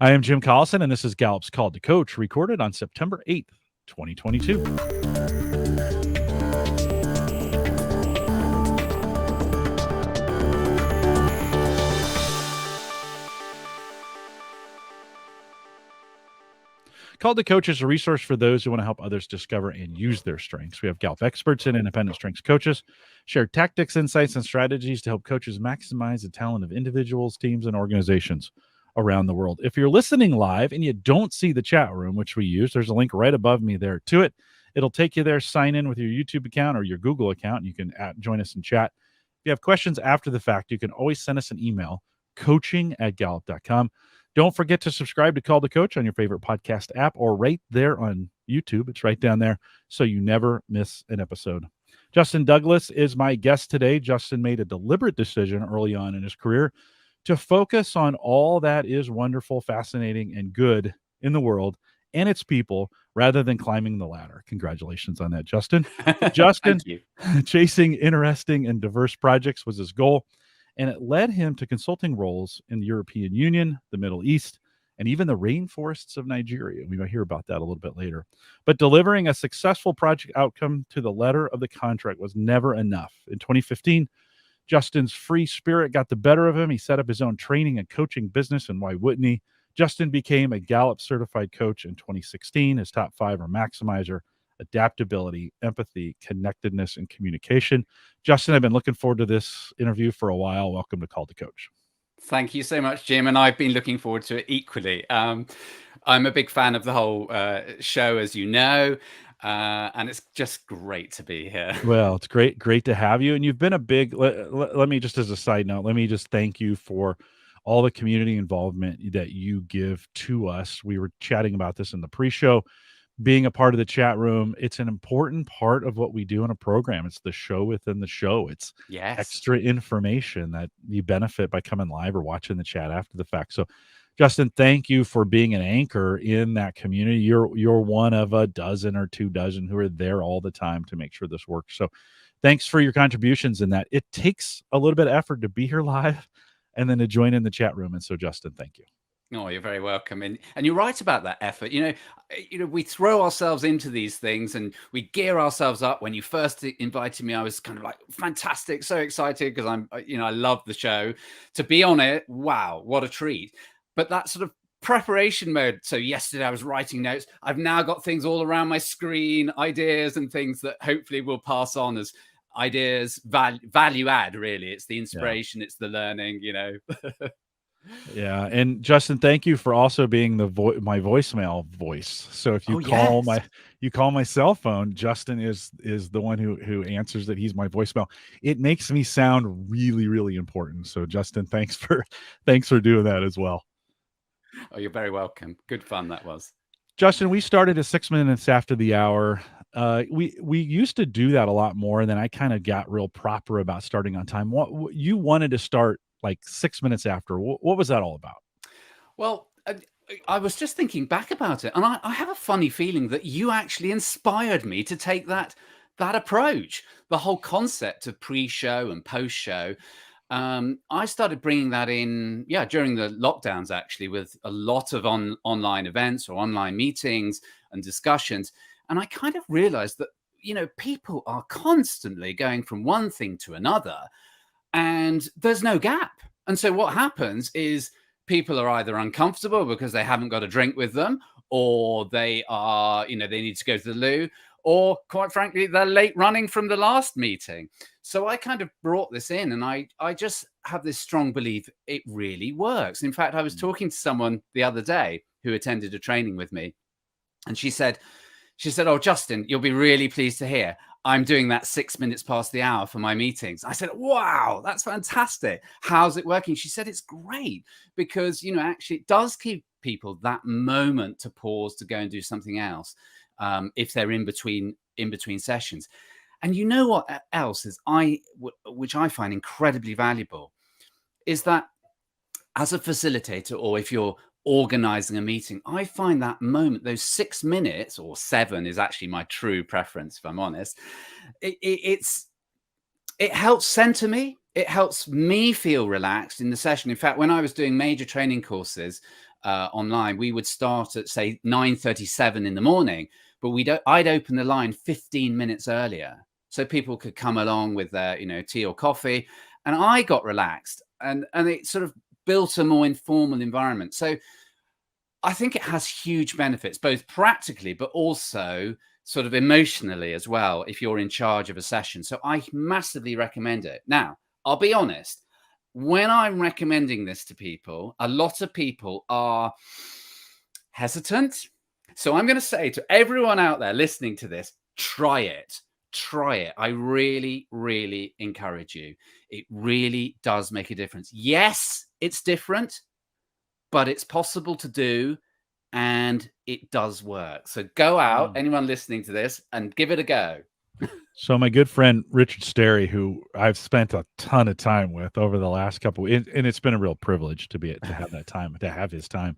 I am Jim Collison, and this is Gallup's Call to Coach, recorded on September 8th, 2022. Call to Coach is a resource for those who want to help others discover and use their strengths. We have Gallup experts and independent strengths coaches share tactics, insights, and strategies to help coaches maximize the talent of individuals, teams, and organizations around the world. If you're listening live and you don't see the chat room, which we use, there's a link right above me there to it. It'll take you there. Sign in with your YouTube account or your Google account, and you can join us in chat. If you have questions after the fact, you can always send us an email, coaching@gallup.com. Don't forget to subscribe to Call to Coach on your favorite podcast app or right there on YouTube. It's right down there, so you never miss an episode. Justin Douglas is my guest today. Justin made a deliberate decision early on in his career to focus on all that is wonderful, fascinating, and good in the world and its people rather than climbing the ladder. Congratulations on that, Justin. Justin, Thank you. Chasing interesting and diverse projects was his goal, and it led him to consulting roles in the European Union, the Middle East, and even the rainforests of Nigeria. We might hear about that a little bit later. But delivering a successful project outcome to the letter of the contract was never enough. In 2015, Justin's free spirit got the better of him. He set up his own training and coaching business, and why wouldn't he? Justin became a Gallup-Certified Coach in 2016. His top 5 are Maximizer, Adaptability, Empathy, Connectedness, and Communication. Justin, I've been looking forward to this interview for a while. Welcome to Call to Coach. Thank you so much, Jim. And I've been looking forward to it equally. I'm a big fan of the whole show, as you know, and it's just great to be here. Well, it's great to have you. And you've been a big, let me just as a side note, let me just thank you for all the community involvement that you give to us. We were chatting about this in the pre-show. Being a part of the chat room, it's an important part of what we do in a program. It's the show within the show. It's extra information that you benefit by coming live or watching the chat after the fact. So, Justin, thank you for being an anchor in that community. You're one of a dozen or 2 dozen who are there all the time to make sure this works. So, thanks for your contributions in that. It takes a little bit of effort to be here live and then to join in the chat room. And so, Justin, thank you. Oh, you're very welcome. And you're right about that effort. You know, we throw ourselves into these things and we gear ourselves up. When you first invited me, I was kind of like, fantastic, so excited because I love the show. To be on it, wow, what a treat. But that sort of preparation mode. So yesterday I was writing notes. I've now got things all around my screen, ideas and things that hopefully will pass on as ideas, value add, really. It's the inspiration, It's the learning, you know. Yeah, and Justin, thank you for also being my voicemail voice. So if you call my cell phone, Justin is the one who answers that. He's my voicemail. It makes me sound really, really important. So Justin, thanks for doing that as well. Oh, you're very welcome. Good fun that was. Justin, we started at 6 minutes after the hour. We used to do that a lot more, and then I kind of got real proper about starting on time. What you wanted to start like 6 minutes after. What was that all about? Well, I was just thinking back about it, and I have a funny feeling that you actually inspired me to take that approach. The whole concept of pre-show and post-show. I started bringing that in, during the lockdowns, actually, with a lot of online events or online meetings and discussions. And I kind of realized that, you know, people are constantly going from one thing to another, and there's no gap. And so what happens is people are either uncomfortable because they haven't got a drink with them, or they are, they need to go to the loo, or quite frankly, they're late running from the last meeting. So I kind of brought this in, and I just have this strong belief it really works. In fact, I was talking to someone the other day who attended a training with me, and she said, "Oh, Justin, you'll be really pleased to hear I'm doing that 6 minutes past the hour for my meetings." I said, "Wow, that's fantastic. How's it working?" She said, "It's great because, actually it does give people that moment to pause to go and do something else if they're in between sessions." And you know what else is which I find incredibly valuable is that as a facilitator, or if you're organizing a meeting, I find that moment, those 6 minutes, or 7 is actually my true preference, if I'm honest. It helps center me. It helps me feel relaxed in the session. In fact, when I was doing major training courses, online, we would start at say 9:37 in the morning, but I'd open the line 15 minutes earlier so people could come along with their tea or coffee, and I got relaxed, and it sort of built a more informal environment. So I think it has huge benefits, both practically, but also sort of emotionally as well, if you're in charge of a session. So I massively recommend it. Now, I'll be honest, when I'm recommending this to people, a lot of people are hesitant. So I'm going to say to everyone out there listening to this, try it. Try it. I really, really encourage you. It really does make a difference. Yes, it's different, but it's possible to do, and it does work. So go out, anyone listening to this, and give it a go. So my good friend Richard Sterry, who I've spent a ton of time with over the last couple, and it's been a real privilege to have that time, to have his time,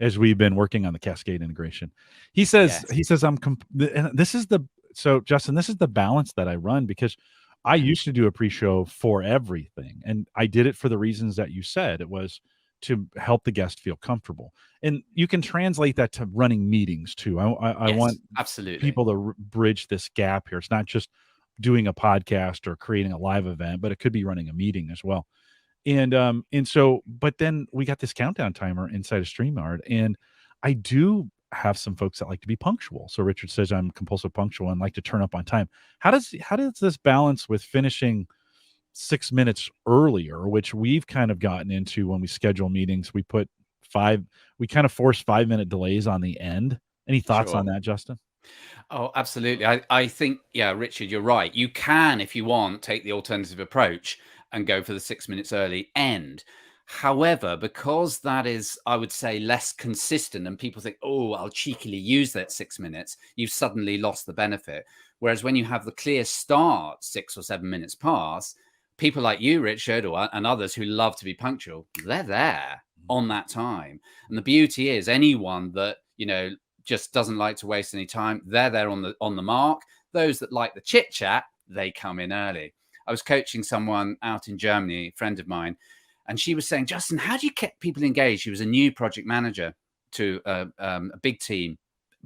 as we've been working on the Cascade integration. He says, and this is so Justin, this is the balance that I run, because I used to do a pre-show for everything, and I did it for the reasons that you said. It was to help the guest feel comfortable, and you can translate that to running meetings too. I want absolutely people to bridge this gap here. It's not just doing a podcast or creating a live event, but it could be running a meeting as well. And so, but then we got this countdown timer inside of StreamYard, and I do have some folks that like to be punctual. So Richard says I'm compulsive punctual and like to turn up on time. How does this balance with finishing 6 minutes earlier, which we've kind of gotten into when we schedule meetings? We kind of force 5-minute delays on the end. Any thoughts on that, Justin? Oh, absolutely. I think, Richard, you're right. You can, if you want, take the alternative approach and go for the 6 minutes early end. However, because that is, I would say, less consistent, and people think, oh, I'll cheekily use that 6 minutes, you've suddenly lost the benefit. Whereas when you have the clear start 6 or 7 minutes past, people like you, Richard, and others who love to be punctual, they're there on that time. And the beauty is, anyone that, just doesn't like to waste any time, they're there on the mark. Those that like the chit chat, they come in early. I was coaching someone out in Germany, a friend of mine, and she was saying, Justin, how do you keep people engaged? She was a new project manager to a big team.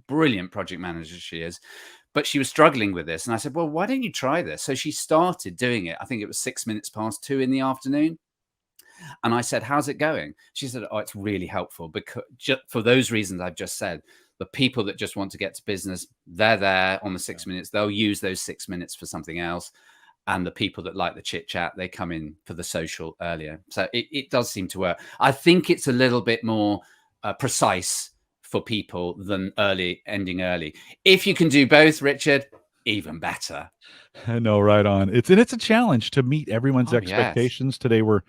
Brilliant project manager she is, but she was struggling with this. And I said, well, why don't you try this? So she started doing it. I think it was 6 minutes past 2 in the afternoon. And I said, how's it going? She said, oh, it's really helpful, because just for those reasons I've just said. The people that just want to get to business, they're there on the 6 minutes. They'll use those 6 minutes for something else. And the people that like the chit chat, they come in for the social earlier. So it does seem to work. I think it's a little bit more precise for people than ending early. If you can do both, Richard, even better. No, right on. It's a challenge to meet everyone's expectations. Yes. Today we're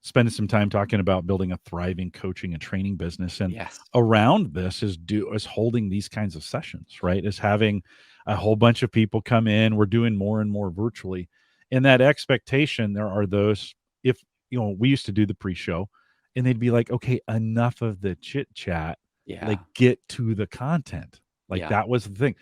spending some time talking about building a thriving coaching and training business, and around this is holding these kinds of sessions, right? Is having a whole bunch of people come in. We're doing more and more virtually, and that expectation. There are those, if we used to do the pre-show, and they'd be like, okay, enough of the chit chat, like get to the content. Like that was the thing.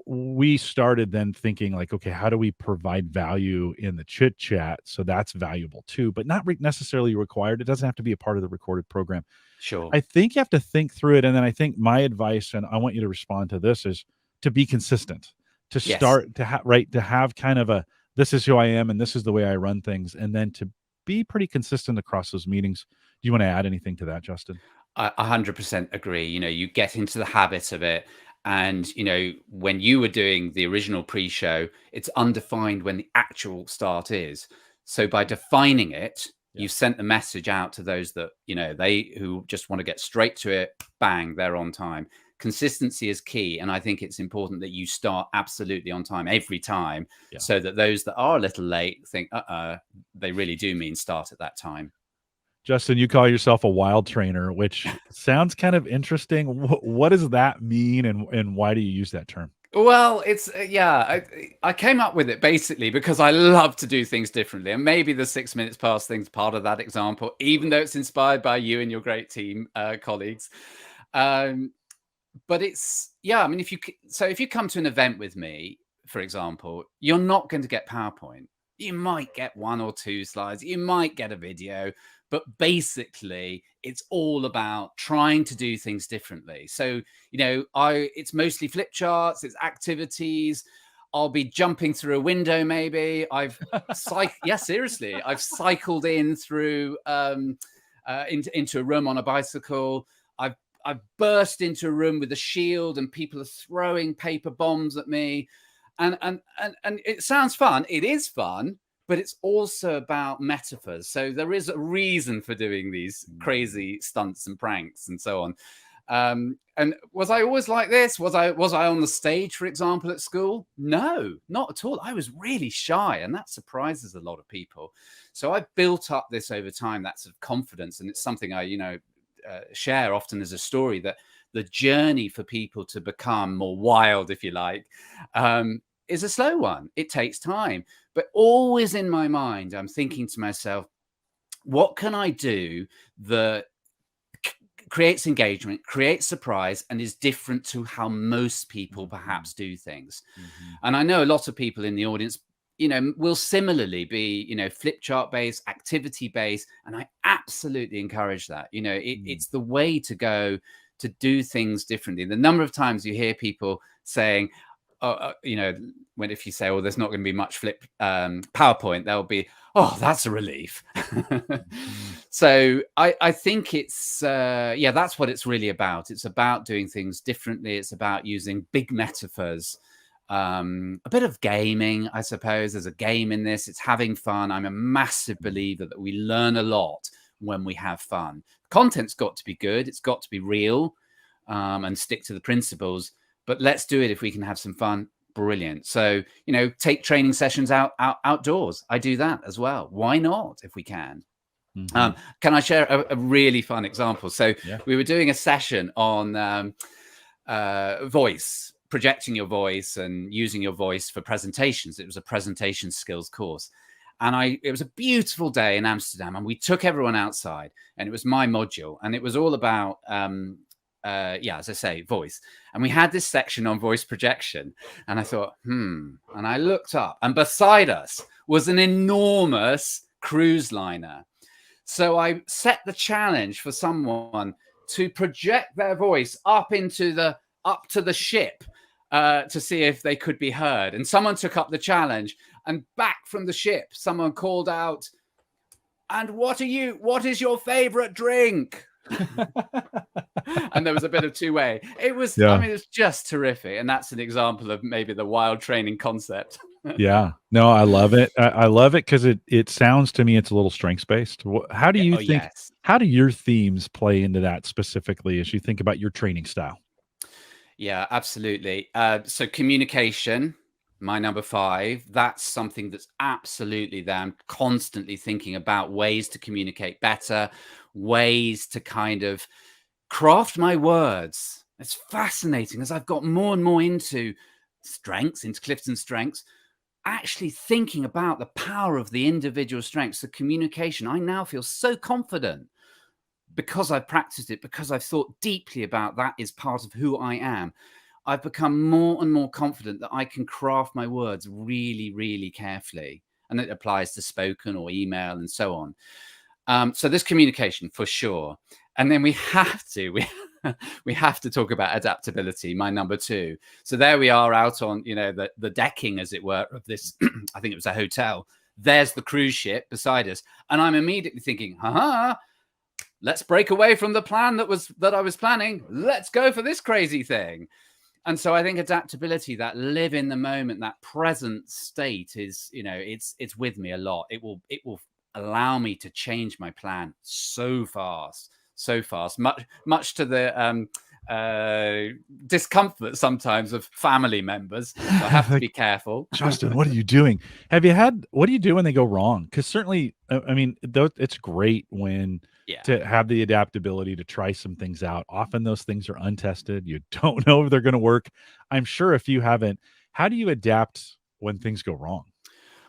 We started then thinking like, okay, how do we provide value in the chit chat? So that's valuable too, but not necessarily required. It doesn't have to be a part of the recorded program. Sure. I think you have to think through it. And then I think my advice, and I want you to respond to this, is to be consistent, to start to have kind of this is who I am and this is the way I run things. And then to be pretty consistent across those meetings. Do you want to add anything to that, Justin? I 100% agree. You get into the habit of it. And, when you were doing the original pre-show, it's undefined when the actual start is. So by defining it, you've sent the message out to those that, who just want to get straight to it. Bang, they're on time. Consistency is key. And I think it's important that you start absolutely on time every time, so that those that are a little late think, they really do mean start at that time. Justin, you call yourself a wild trainer, which sounds kind of interesting. What does that mean, and why do you use that term? Well, it's I came up with it basically because I love to do things differently, and maybe the 6 minutes past thing's part of that example, even though it's inspired by you and your great team colleagues. But it's I mean, if you come to an event with me, for example, you're not going to get PowerPoint. You might get 1 or 2 slides, you might get a video, but basically it's all about trying to do things differently. So, it's mostly flip charts, it's activities. I'll be jumping through a window. Maybe seriously, I've cycled in through into a room on a bicycle. I've burst into a room with a shield and people are throwing paper bombs at me. And it sounds fun. It is fun, but it's also about metaphors. So there is a reason for doing these crazy stunts and pranks and so on. And was I always like this? Was I on the stage, for example, at school? No, not at all. I was really shy, and that surprises a lot of people. So I built up this over time, that sort of confidence, and it's something I, share often as a story, that the journey for people to become more wild, if you like, is a slow one. It takes time, but always in my mind, I'm thinking to myself, what can I do that creates engagement, creates surprise, and is different to how most people perhaps do things? And I know a lot of people in the audience, will similarly be, flip chart based, activity based. And I absolutely encourage that. It's the way to go to do things differently. The number of times you hear people saying, if you say, there's not going to be much flip PowerPoint, there'll be, that's a relief. So I think it's, that's what it's really about. It's about doing things differently. It's about using big metaphors, a bit of gaming, I suppose. There's a game in this. It's having fun. I'm a massive believer that we learn a lot when we have fun. Content's got to be good. It's got to be real, and stick to the principles. But let's do it if we can have some fun. Brilliant. So, take training sessions outdoors. I do that as well. Why not, if we can? Can I share a really fun example? So we were doing a session on voice, projecting your voice and using your voice for presentations. It was a presentation skills course. And it was a beautiful day in Amsterdam, and we took everyone outside, and it was my module, and it was all about as I say, voice. And we had this section on voice projection, and I thought, and I looked up, and beside us was an enormous cruise liner. So I set the challenge for someone to project their voice up to the ship to see if they could be heard. And someone took up the challenge, and back from the ship, someone called out, "And what is your favorite drink?" And there was a bit of two-way. It was, it was just terrific. And that's an example of maybe the wild training concept. Yeah, no, I love it. I love it because it sounds to me it's a little strengths based. How do you think? Yes. How do your themes play into that specifically as you think about your training style? Yeah, absolutely. So communication, my number 5, that's something that's absolutely there. I'm constantly thinking about ways to communicate better, ways to kind of craft my words. It's fascinating as I've got more and more into CliftonStrengths, actually thinking about the power of the individual strengths, the communication. I now feel so confident because I've practiced it, because I've thought deeply about that is part of who I am. I've become more and more confident that I can craft my words really, really carefully. And it applies to spoken or email and so on. So there's communication for sure. And then we have to talk about adaptability, my number 2. So there we are out on, the decking, as it were, of this, I think it was a hotel. There's the cruise ship beside us. And I'm immediately thinking, let's break away from the plan that I was planning. Let's go for this crazy thing. And so I think adaptability, that live in the moment, that present state is, it's with me a lot. It will allow me to change my plan so fast, much to the discomfort sometimes of family members. So I have to be careful. Justin, what are you doing? What do you do when they go wrong? Because certainly, it's great when to have the adaptability to try some things out. Often those things are untested. You don't know if they're going to work. I'm sure if you haven't, how do you adapt when things go wrong?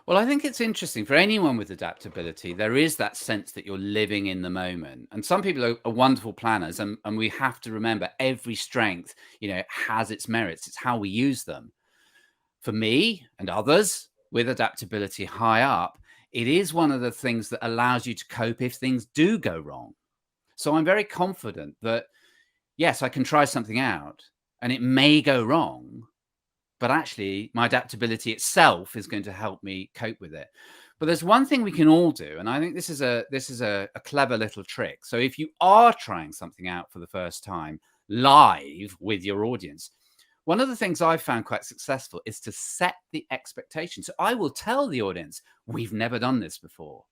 Well, I think it's interesting for anyone with adaptability. There is that sense that you're living in the moment. And some people are wonderful planners. And we have to remember every strength, has its merits. It's how we use them. For me and others with adaptability high up, it is one of the things that allows you to cope if things do go wrong. So I'm very confident that, yes, I can try something out and it may go wrong, but actually my adaptability itself is going to help me cope with it. But there's one thing we can all do, and I think this is a clever little trick. So if you are trying something out for the first time live with your audience, one of the things I've found quite successful is to set the expectation. So I will tell the audience, we've never done this before.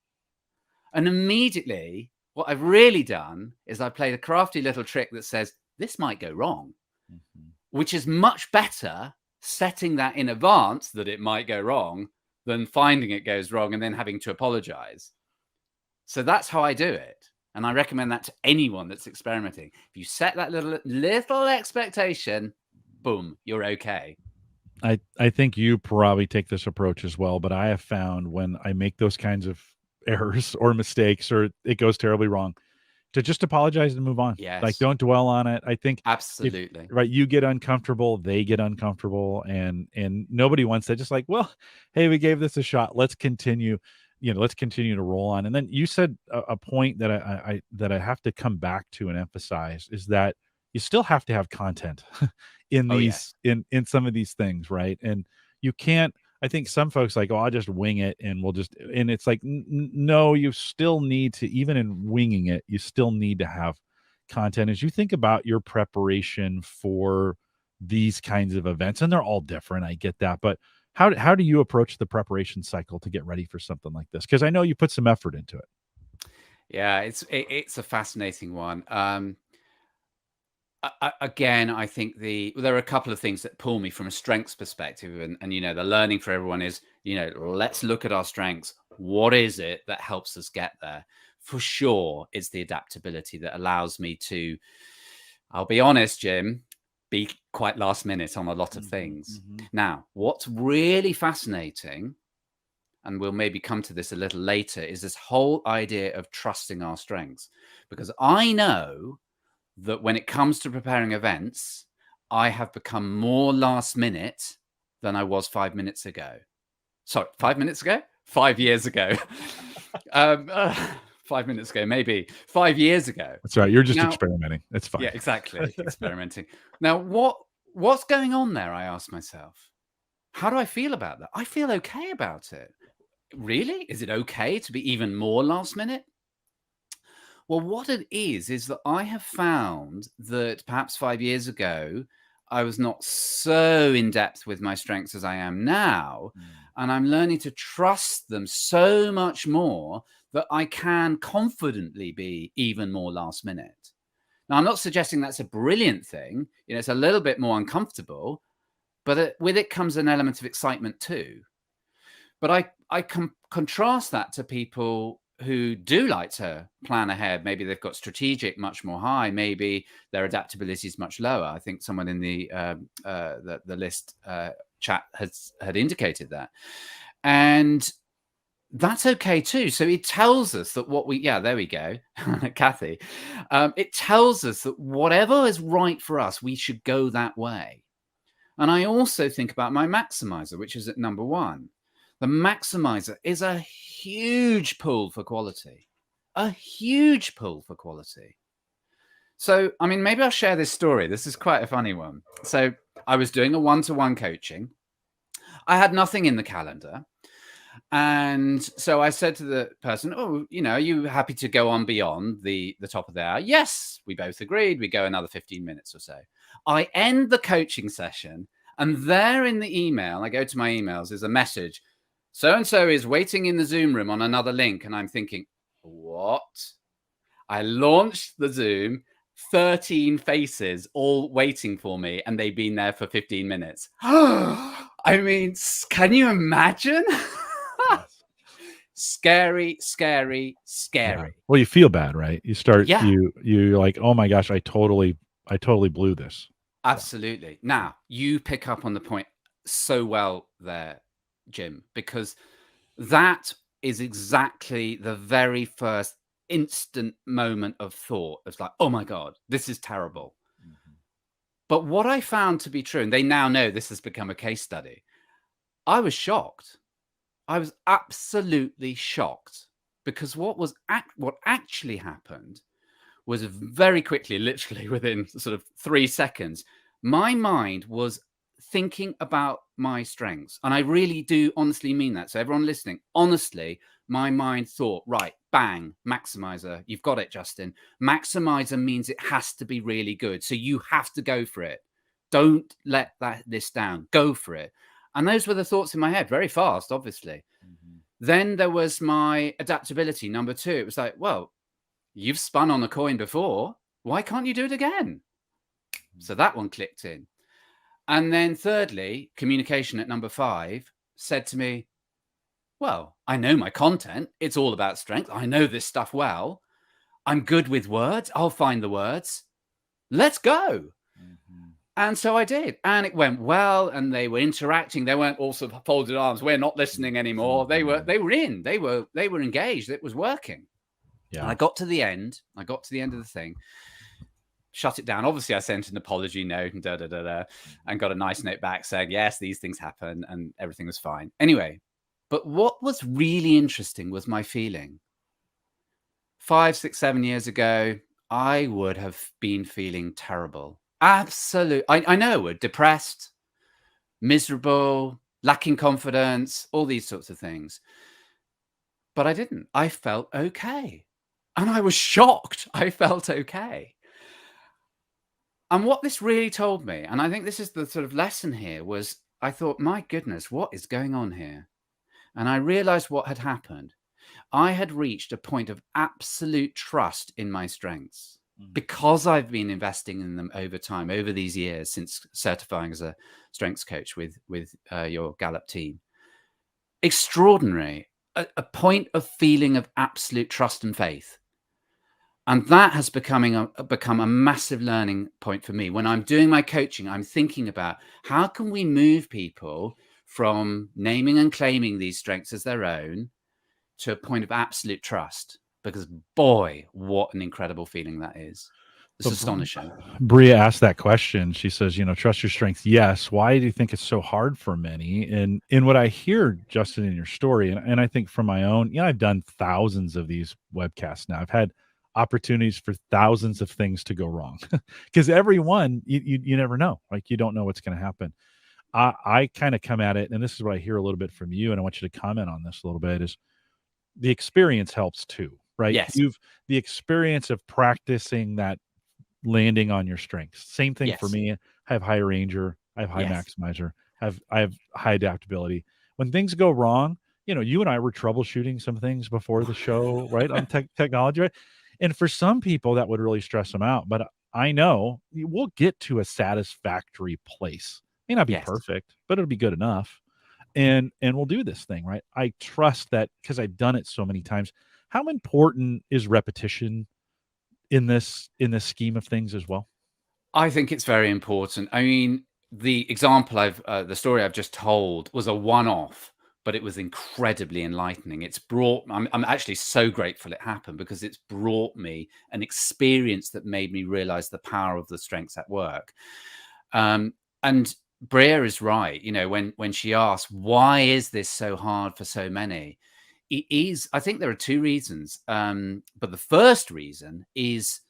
And immediately, what I've really done is I played a crafty little trick that says, this might go wrong, which is much better setting that in advance that it might go wrong than finding it goes wrong and then having to apologize. So that's how I do it. And I recommend that to anyone that's experimenting. If you set that little expectation, boom, you're okay. I think you probably take this approach as well, but I have found when I make those kinds of errors or mistakes or it goes terribly wrong, to just apologize and move on. Like, Yes, don't dwell on it. I think if absolutely. right, you get uncomfortable, they get uncomfortable, and nobody wants that. Just like, well, hey, we gave this a shot. Let's continue. Let's continue to roll on. And then you said a point that I have to come back to and emphasize is that you still have to have content in Oh, these yes. in some of these things, right? And you can't. I think some folks like, oh, I'll just wing it and we'll just, and it's like, no, you still need to, even in winging it, you still need to have content as you think about your preparation for these kinds of events. And they're all different. I get that. But how do you approach the preparation cycle to get ready for something like this? Because I know you put some effort into it. Yeah, it's a fascinating one. Again, I think there are a couple of things that pull me from a strengths perspective, and the learning for everyone is, let's look at our strengths. What is it that helps us get there? For sure, it's the adaptability that allows me to, I'll be honest, Jim, be quite last minute on a lot of things. Now, what's really fascinating, and we'll maybe come to this a little later, is this whole idea of trusting our strengths. Because I know that when it comes to preparing events, I have become more last minute than I was 5 minutes ago. Sorry, 5 minutes ago? 5 years ago. 5 minutes ago, maybe 5 years ago. That's right. You're just Now, experimenting. It's fine. yeah, exactly. Experimenting. Now, what's going on there? I ask myself. How do I feel about that? I feel okay about it. Really? Is it okay to be even more last minute? Well, what it is that I have found that perhaps 5 years ago, I was not so in depth with my strengths as I am now. And I'm learning to trust them so much more that I can confidently be even more last minute. Now, I'm not suggesting that's a brilliant thing. It's a little bit more uncomfortable, but with it comes an element of excitement too. But I can contrast that to people who do like to plan ahead. Maybe they've got strategic much more high. Maybe their adaptability is much lower. I think someone in the list chat had indicated that, and that's okay too. So it tells us that there we go, Kathy. It tells us that whatever is right for us, we should go that way. And I also think about my maximizer, which is at number 1. The maximizer is a huge pull for quality, a huge pull for quality. So, I mean, maybe I'll share this story. This is quite a funny one. So I was doing a one-to-one coaching. I had nothing in the calendar. And so I said to the person, oh, are you happy to go on beyond the top of the hour? Yes, we both agreed. We go another 15 minutes or so. I end the coaching session, and there in the email, I go to my emails, there's a message. So-and-so is waiting in the Zoom room on another link. And I'm thinking, what? I launched the Zoom, 13 faces all waiting for me, and they've been there for 15 minutes. I mean, can you imagine? Scary, scary, scary. Yeah. Well, you feel bad, right? You start, Yeah. you're like, oh my gosh, I totally blew this. Absolutely. Now, you pick up on the point so well there, Jim, because that is exactly the very first instant moment of thought. It's like, oh my God, this is terrible. But what I found to be true, and they now know this has become a case study, I was shocked. I was absolutely shocked, because what actually happened was very quickly, literally within sort of 3 seconds, my mind was thinking about my strengths. And I really do honestly mean that. So everyone listening, honestly, my mind thought, right, bang, maximizer. You've got it, Justin. Maximizer means it has to be really good. So you have to go for it. Don't let this down. Go for it. And those were the thoughts in my head, very fast, obviously. Mm-hmm. Then there was my adaptability, number 2. It was like, well, you've spun on a coin before. Why can't you do it again? So that one clicked in. And then thirdly, communication at number 5 said to me, well, I know my content. It's all about strength. I know this stuff well. I'm good with words. I'll find the words. Let's go. Mm-hmm. And so I did. And it went well. And they were interacting. They weren't all sort of folded arms. We're not listening anymore. They were in. They were engaged. It was working. Yeah. And I got to the end. I got to the end of the thing. Shut it down. Obviously, I sent an apology note and and got a nice note back saying, yes, these things happen and everything was fine. Anyway, but what was really interesting was my feeling. 5, 6, 7 years ago, I would have been feeling terrible. Absolute. I know, we're depressed, miserable, lacking confidence, all these sorts of things. But I didn't. I felt okay. And I was shocked. I felt okay. And what this really told me, and I think this is the sort of lesson here, was I thought, my goodness, what is going on here? And I realized what had happened. I had reached a point of absolute trust in my strengths because I've been investing in them over time, over these years since certifying as a strengths coach with your Gallup team. Extraordinary, a point of feeling of absolute trust and faith. And that has become a massive learning point for me. When I'm doing my coaching, I'm thinking about how can we move people from naming and claiming these strengths as their own to a point of absolute trust? Because boy, what an incredible feeling that is. It's astonishing. Bria asked that question. She says, trust your strengths. Yes. Why do you think it's so hard for many? And in what I hear, Justin, in your story, and I think from my own, I've done thousands of these webcasts now. I've had opportunities for thousands of things to go wrong because every one you never know, like you don't know what's going to happen. I kind of come at it, and this is what I hear a little bit from you, and I want you to comment on this a little bit, is the experience helps too, right? Yes. The experience of practicing that landing on your strengths. Same thing for me. I have high ranger, I have high maximizer, I have high adaptability. When things go wrong, you and I were troubleshooting some things before the show, right? On technology, right? And for some people that would really stress them out, but I know we'll get to a satisfactory place. May not be perfect, but it'll be good enough. And we'll do this thing, right? I trust that because I've done it so many times. How important is repetition in this scheme of things as well? I think it's very important. I mean, the story I've just told was a one-off, but it was incredibly enlightening. I'm actually so grateful it happened, because it's brought me an experience that made me realize the power of the strengths at work. And Brea is right. When she asks, why is this so hard for so many? It is, I think there are 2 reasons. But the first reason is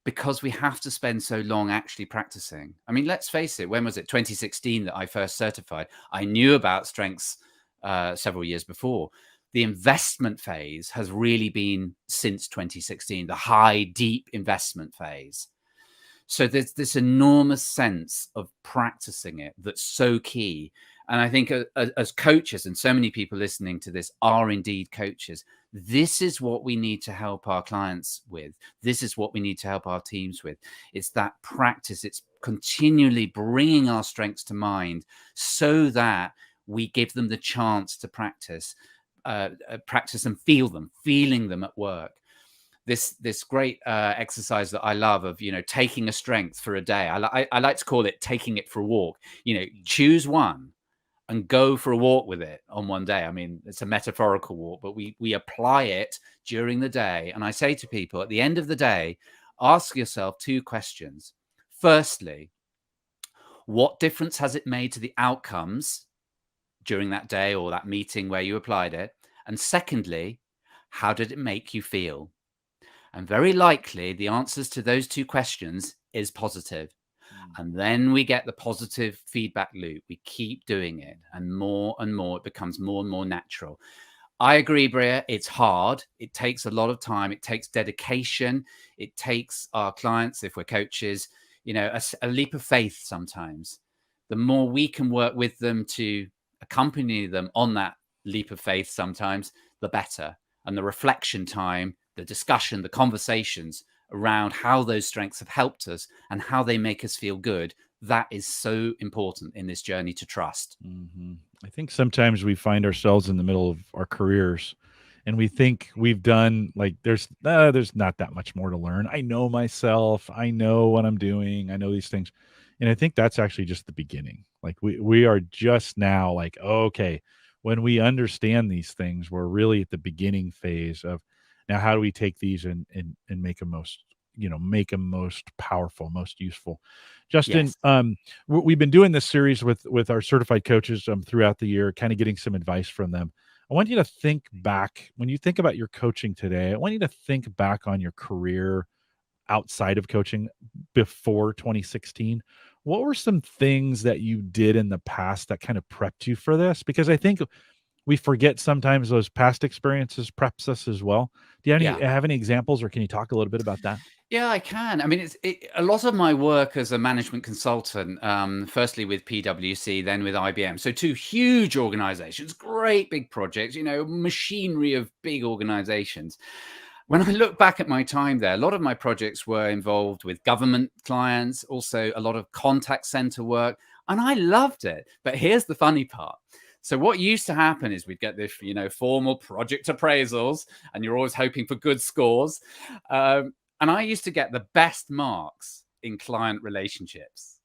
because we have to spend so long actually practicing. I mean, let's face it, when was it? 2016 that I first certified. I knew about strengths several years before. The investment phase has really been since 2016, the high, deep investment phase. So there's this enormous sense of practicing it that's so key. And I think as coaches, and so many people listening to this are indeed coaches, this is what we need to help our clients with. This is what we need to help our teams with. It's that practice. It's continually bringing our strengths to mind so that we give them the chance to practice and feeling them at work. This great exercise that I love of, taking a strength for a day. I like to call it taking it for a walk. Choose one and go for a walk with it on one day. I mean, it's a metaphorical walk, but we apply it during the day. And I say to people at the end of the day, ask yourself 2 questions. Firstly, what difference has it made to the outcomes during that day or that meeting where you applied it? And secondly, how did it make you feel? And very likely the answers to those two questions is positive. Mm. And then we get the positive feedback loop. We keep doing it, and more, it becomes more and more natural. I agree, Bria. It's hard. It takes a lot of time. It takes dedication. It takes our clients, if we're coaches, a leap of faith sometimes. The more we can work with them to accompany them on that leap of faith sometimes, the better. And the reflection time, the discussion, the conversations around how those strengths have helped us and how they make us feel good, that is so important in this journey to trust. Mhm. I think sometimes we find ourselves in the middle of our careers and we think we've done like there's not that much more to learn. I know myself, I know what I'm doing, I know these things. And I think that's actually just the beginning. Like we are just now like, okay, when we understand these things, we're really at the beginning phase of now how do we take these and make them most, make them most powerful, most useful. Justin, Yes. we've been doing this series with our certified coaches throughout the year, kind of getting some advice from them. I want you to think back when you think about your coaching today. I want you to think back on your career outside of coaching before 2016. What were some things that you did in the past that kind of prepped you for this? Because I think we forget sometimes those past experiences preps us as well. Do you Yeah. have any examples, or can you talk a little bit about that? Yeah, I can. I mean, a lot of my work as a management consultant, firstly with PwC, then with IBM. So two huge organizations, great big projects, machinery of big organizations. When I look back at my time there, a lot of my projects were involved with government clients, also a lot of contact center work, and I loved it. But here's the funny part. So what used to happen is we'd get this, formal project appraisals, and you're always hoping for good scores. And I used to get the best marks in client relationships.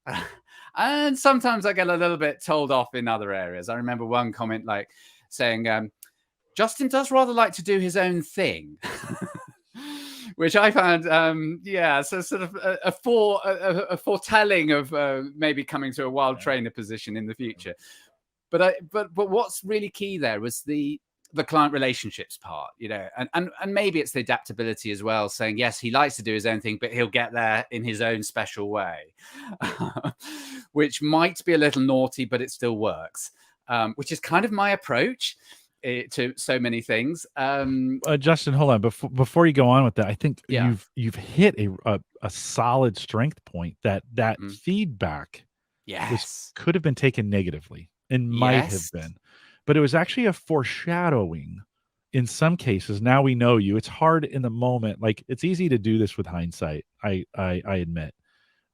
And sometimes I get a little bit told off in other areas. I remember one comment like saying, Justin does rather like to do his own thing. Which I found, so sort of a foretelling of maybe coming to a wild Yeah. trainer position in the future. But what's really key there was the client relationships part, and maybe it's the adaptability as well, saying yes, he likes to do his own thing, but he'll get there in his own special way, which might be a little naughty, but it still works, which is kind of my approach to so many things. Justin, hold on. Before you go on with that, I think Yeah. you've hit a solid strength point that Mm. feedback Yes. could have been taken negatively and might have Yes. been, but it was actually a foreshadowing in some cases. Now we know you. It's hard in the moment. Like it's easy to do this with hindsight. I admit,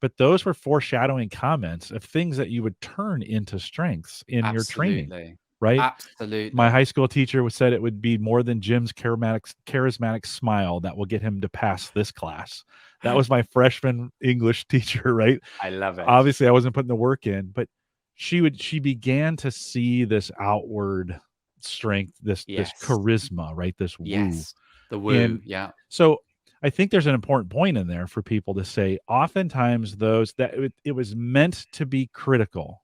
but those were foreshadowing comments of things that you would turn into strengths in your training, Absolutely. right? My Absolutely. high school teacher said it would be more than Jim's charismatic smile that will get him to pass this class. That was my freshman English teacher, right? I love it. Obviously, I wasn't putting the work in, but she began to see this outward strength, this Yes. charisma, right? This woo. Yes. The woo. And Yeah. so I think there's an important point in there for people to say, oftentimes those that it was meant to be critical,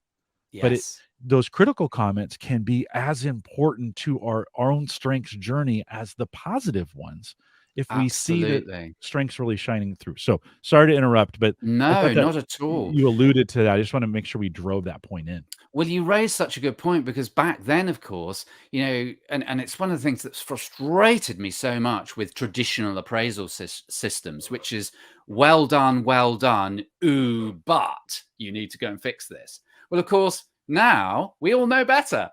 but Yes. those critical comments can be as important to our own strengths journey as the positive ones if we see the Absolutely. strengths really shining through. So sorry to interrupt, but I No, thought that not at all. you alluded to that. I just want to make sure we drove that point in. Well, you raised such a good point because back then, of course, and it's one of the things that's frustrated me so much with traditional appraisal systems, which is well done, ooh, but you need to go and fix this. Well, of course, now we all know better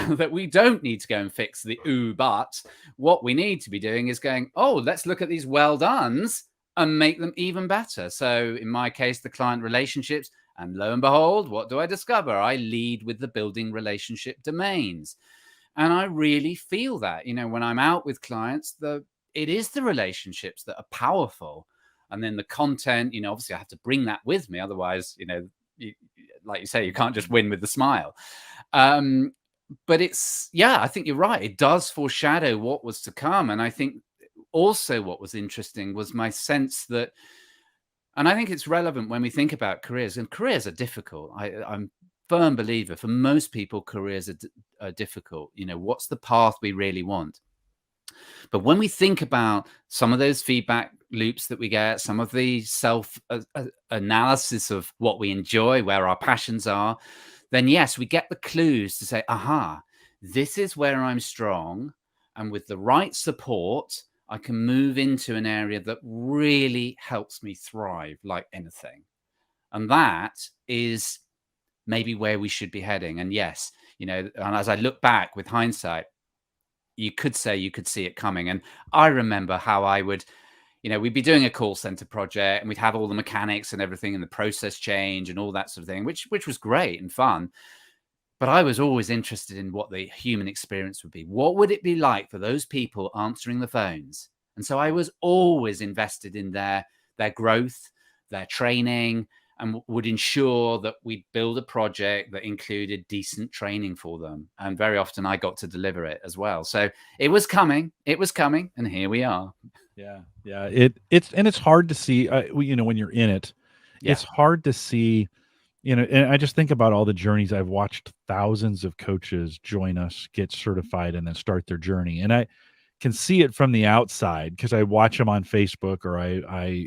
that we don't need to go and fix the ooh, but what we need to be doing is going, oh, let's look at these well dones and make them even better. So in my case, the client relationships. And lo and behold, what do I discover? I lead with the building relationship domains. And I really feel that, when I'm out with clients, it is the relationships that are powerful. And then the content, obviously I have to bring that with me. Otherwise, like you say, you can't just win with the smile. But I think you're right. It does foreshadow what was to come. And I think also what was interesting was my sense that, and I think it's relevant when we think about careers, and careers are difficult. I'm firm believer, for most people, careers are difficult. What's the path we really want? But when we think about some of those feedback loops that we get, some of the self analysis of what we enjoy, where our passions are, then yes, we get the clues to say, aha, this is where I'm strong. And with the right support, I can move into an area that really helps me thrive like anything. And that is maybe where we should be heading. And yes, and as I look back with hindsight, you could say you could see it coming. And I remember how I would, we'd be doing a call center project and we'd have all the mechanics and everything and the process change and all that sort of thing, which was great and fun. But I was always interested in what the human experience would be. What would it be like for those people answering the phones? And so I was always invested in their growth, their training, and would ensure that we'd build a project that included decent training for them. And very often I got to deliver it as well. So it was coming, and here we are. Yeah. It's hard to see, when you're in it, it's hard to see, and I just think about all the journeys. I've watched thousands of coaches join us, get certified, and then start their journey. And I can see it from the outside because I watch them on Facebook, or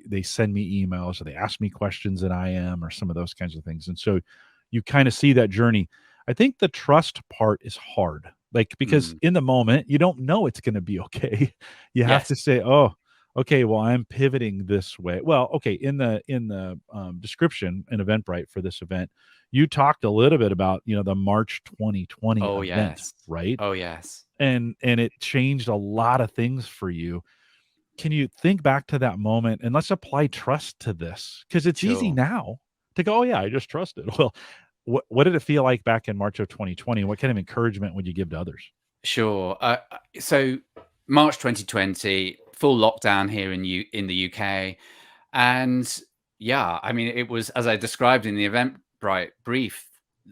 they send me emails, or they ask me questions that I am, or some of those kinds of things. And so you kind of see that journey. I think the trust part is hard, because in the moment you don't know it's going to be okay. You have to say, oh, okay, well, I'm pivoting this way. Well, okay, in the description in Eventbrite for this event, you talked a little bit about the March 2020 event, right? Oh yes. And it changed a lot of things for you. Can you think back to that moment and let's apply trust to this? Because it's easy now to go, oh yeah, I just trusted. Well, what did it feel like back in March of 2020? What kind of encouragement would you give to others? Sure. So March 2020, full lockdown here in the UK. And yeah, I mean, it was, as I described in the Eventbrite brief,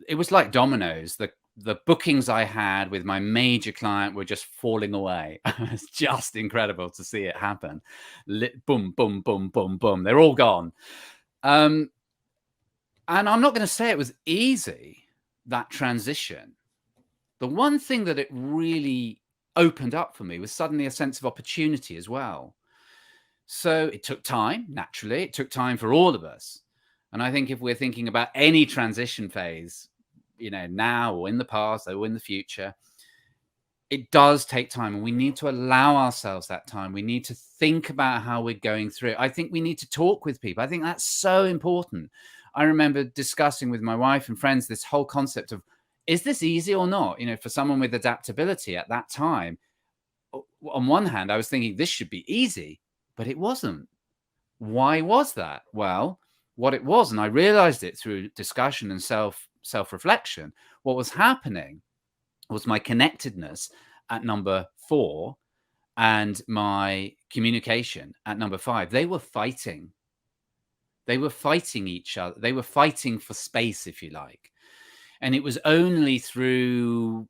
it was like dominoes. The bookings I had with my major client were just falling away. It's just incredible to see it happen. Boom, boom, boom, boom, boom. They're all gone. And I'm not going to say it was easy, that transition. The one thing that it really opened up for me was suddenly a sense of opportunity as well. So it took time, naturally. It took time for all of us. And I think if we're thinking about any transition phase, now or in the past or in the future, it does take time, and we need to allow ourselves that time. We need to think about how we're going through it. I think we need to talk with people. I think that's so important. I remember discussing with my wife and friends this whole concept of, is this easy or not? For someone with adaptability at that time, on one hand, I was thinking this should be easy, but it wasn't. Why was that? Well, what it was, and I realized it through discussion and self-reflection, what was happening was my connectedness at number 4 and my communication at number 5. They were fighting. They were fighting each other. They were fighting for space, if you like. And it was only through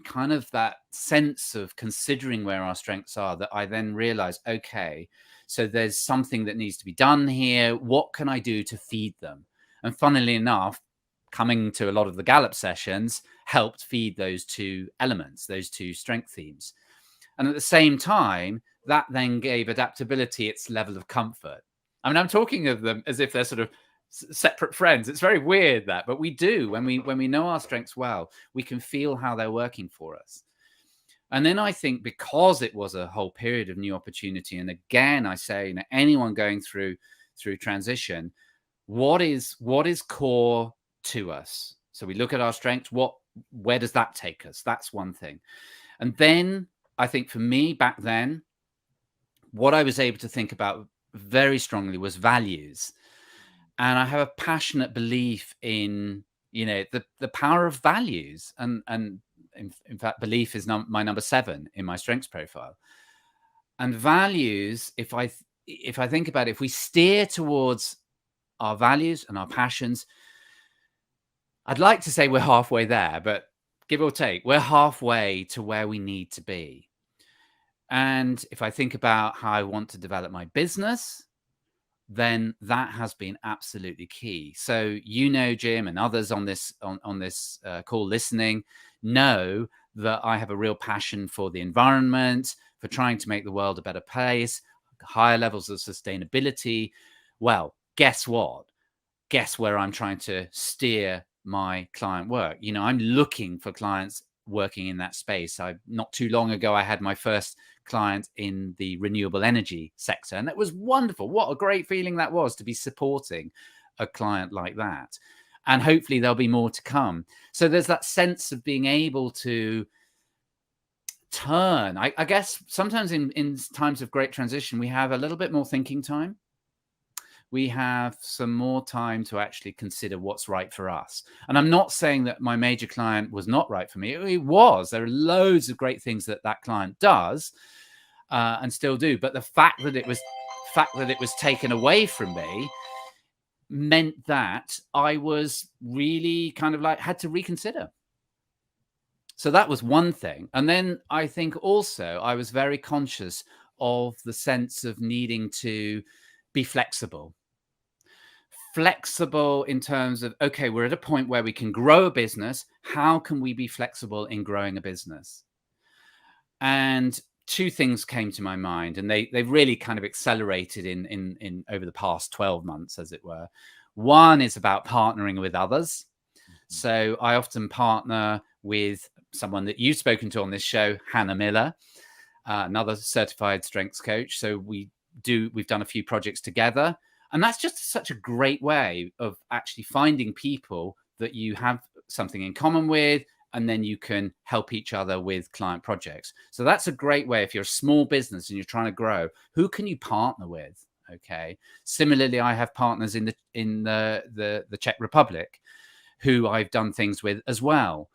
kind of that sense of considering where our strengths are that I then realized, okay, so there's something that needs to be done here. What can I do to feed them? And funnily enough, coming to a lot of the Gallup sessions helped feed those two elements, those two strength themes. And at the same time, that then gave adaptability its level of comfort. I mean, I'm talking of them as if they're sort of separate friends. It's very weird that, but we do. When we know our strengths well, we can feel how they're working for us. And then I think because it was a whole period of new opportunity, and again, I say, anyone going through transition, what is core to us? So we look at our strengths. Where does that take us? That's one thing. And then I think for me back then, what I was able to think about very strongly was values. And I have a passionate belief in, the power of values. And in fact, belief is my number 7 in my strengths profile. And values, if I think about it, if we steer towards our values and our passions, I'd like to say we're halfway there, but give or take, we're halfway to where we need to be. And if I think about how I want to develop my business, then that has been absolutely key. So, you know, Jim, and others on this call listening know that I have a real passion for the environment, for trying to make the world a better place, higher levels of sustainability. Well, guess what? Guess where I'm trying to steer my client work. You know, I'm looking for clients working in that space. Not too long ago, I had my first client in the renewable energy sector, and that was wonderful. What a great feeling that was to be supporting a client like that. And hopefully there'll be more to come. So there's that sense of being able to turn. I guess sometimes in times of great transition, we have a little bit more thinking time. We have some more time to actually consider what's right for us. And I'm not saying that my major client was not right for me. It was. There are loads of great things that client does and still do. But the fact that it was taken away from me meant that I was really kind of like had to reconsider. So that was one thing. And then I think also I was very conscious of the sense of needing to be flexible in terms of, okay, we're at a point where we can grow a business. How can we be flexible in growing a business? And two things came to my mind, and they've really kind of accelerated in over the past 12 months, as it were. One is about partnering with others. So I often partner with someone that you've spoken to on this show, Hannah Miller, another certified strengths coach. So we've done a few projects together. And that's just such a great way of actually finding people that you have something in common with, and then you can help each other with client projects. So that's a great way. If you're a small business and you're trying to grow, who can you partner with? Okay. Similarly, I have partners in the Czech Republic who I've done things with as well.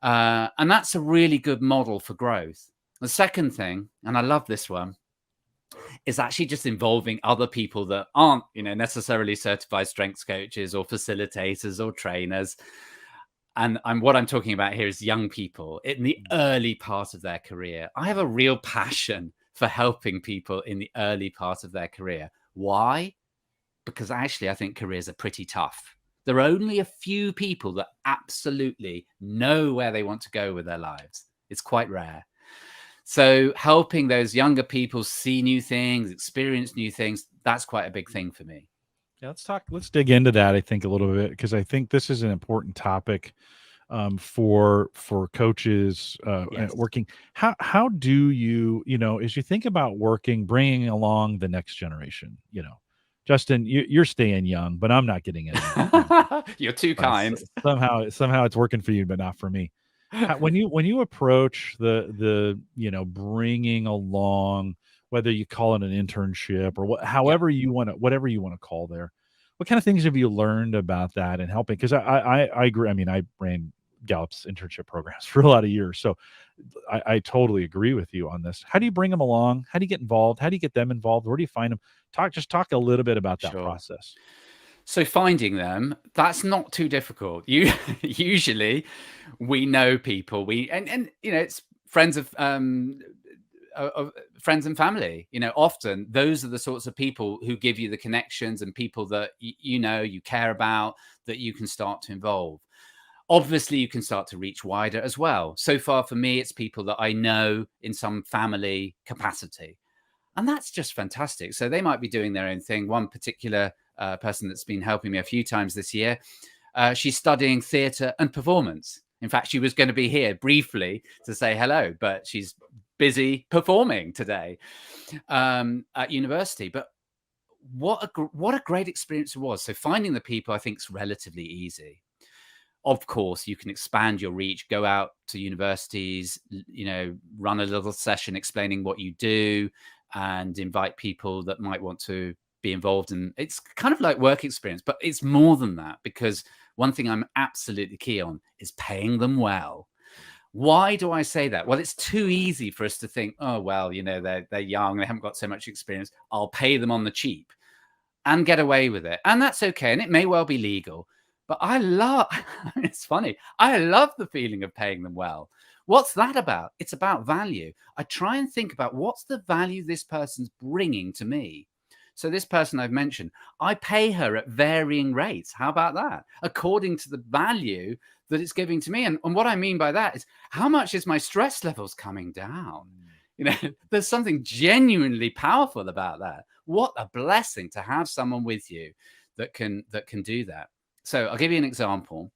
And that's a really good model for growth. The second thing, and I love this one, is actually just involving other people that aren't, necessarily certified strengths coaches or facilitators or trainers. And what I'm talking about here is young people in the early part of their career. I have a real passion for helping people in the early part of their career. Why? Because actually, I think careers are pretty tough. There are only a few people that absolutely know where they want to go with their lives. It's quite rare. So helping those younger people see new things, experience new things, that's quite a big thing for me. Yeah, let's dig into that, I think, a little bit, because I think this is an important topic for coaches Yes. working. How do you, as you think about bringing along the next generation, Justin, you're staying young, but I'm not getting it. You're too kind. Somehow it's working for you, but not for me. When you approach the bringing along, whether you call it an internship or whatever you want to call there, what kind of things have you learned about that and helping? Because I agree. I mean, I ran Gallup's internship programs for a lot of years, so I totally agree with you on this. How do you bring them along? How do you get involved? How do you get them involved? Where do you find them? Talk a little bit about that process. So finding them, that's not too difficult. Usually we know people, and it's friends of friends and family. Often those are the sorts of people who give you the connections and people that you care about, that you can start to involve. Obviously, you can start to reach wider as well. So far for me, it's people that I know in some family capacity. And that's just fantastic. So they might be doing their own thing. One particular person that's been helping me a few times this year, she's studying theatre and performance. In fact, she was going to be here briefly to say hello, but she's busy performing today at university. But what a great experience it was. So finding the people, I think, is relatively easy. Of course, you can expand your reach, go out to universities, run a little session explaining what you do and invite people that might want to be involved. And it's kind of like work experience, but it's more than that, because one thing I'm absolutely key on is paying them well. Why do I say that? Well, it's too easy for us to think, oh, well, they're young, they haven't got so much experience, I'll pay them on the cheap and get away with it. And that's okay. And it may well be legal. But it's funny. I love the feeling of paying them well. What's that about? It's about value. I try and think about what's the value this person's bringing to me. So this person I've mentioned, I pay her at varying rates. How about that? According to the value that it's giving to me. And what I mean by that is, how much is my stress levels coming down? You know, there's something genuinely powerful about that. What a blessing to have someone with you that can do that. So I'll give you an example